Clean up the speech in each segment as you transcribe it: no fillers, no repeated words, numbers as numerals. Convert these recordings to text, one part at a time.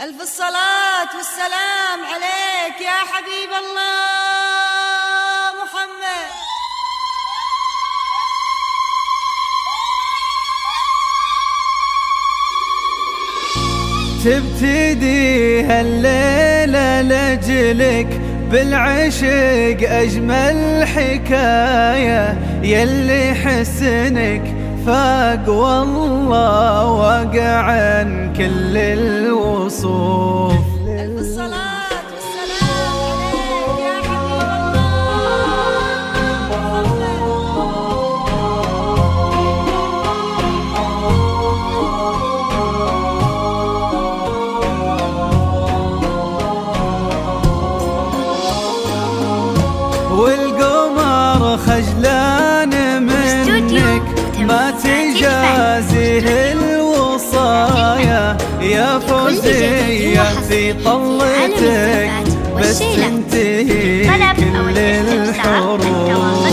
ألف الصلاة والسلام عليك يا حبيب الله محمد. تبتدي هالليلة لجلك بالعشق أجمل حكاية، يلي حسنك فاق والله واقع عن كل الوصوف. ألف الصلاة والسلام عليك يا حبيب الله. والقمر خجلان منك ما تجازيه الوصايا، يا فوزية في طلتك بس تنتهي كل الحروف.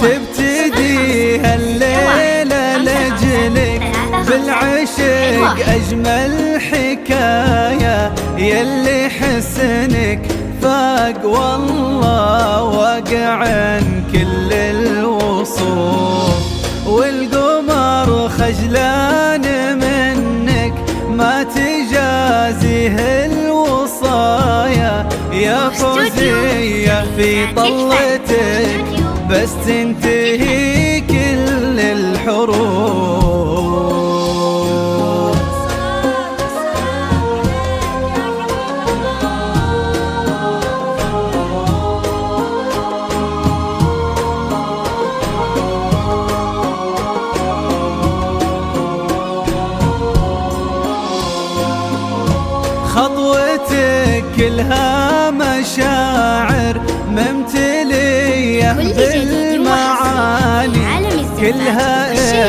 تبتدي هالليلة لجلك بالعشق أجمل حكاية، يلي حسنك فاق والله واقع عن كل الوصوف. والقمر خجلان منك ما تجازيه الوصايا، يا فوزية في طلتك بس تنتهي كل الحروف. خطوتك كلها مشاعر ممتلية بالمعاني، كلها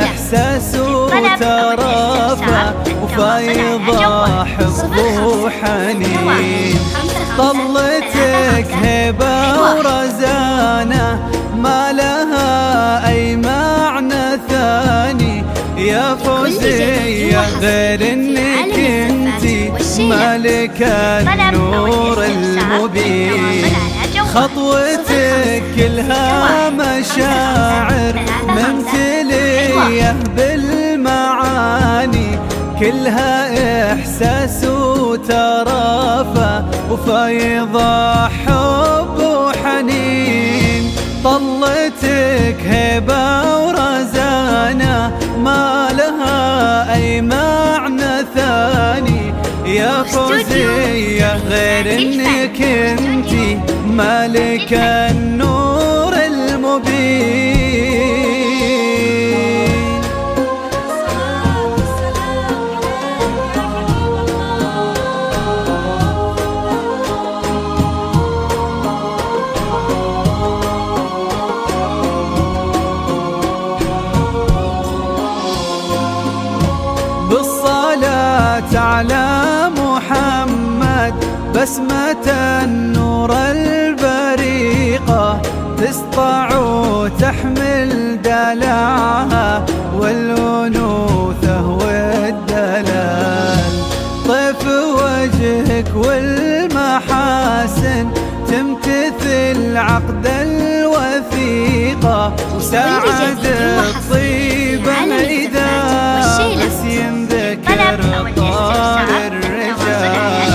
إحساس وترافع وفايضة حب وحنين. طلتك هبة ورزانة ما لها أي معنى ثاني، يا فوزية غير إنك انتي مالك النور المبين. خطوتك كلها مشاعر ممتلية بالمعاني، كلها إحساس وترافع وفايضة حب وحنين. طلتك هبة ورزانة ما لها أي معنى ثاني، يا فوزية غير إنك انتي مالك النور المبين. بالصلاة على محمد بسمة النور البريقة، تسطع وتحمل دلعها والأنوثة والدلال. طيف وجهك والمحاسن تمتثل عقد الوثيقة، وسعد الطيبة إذا بس ينذكر طار الرجال.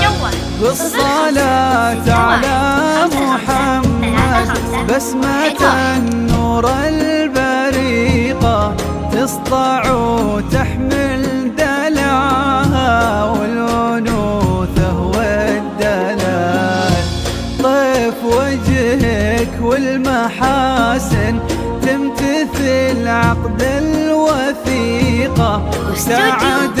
بالصلاة على محمد بسمة النور البريقة، تسطع وتحمل دلعها والأنوثة والدلال. طيف وجهك والمحاسن تمتثل عقد الوثيقة، وسعد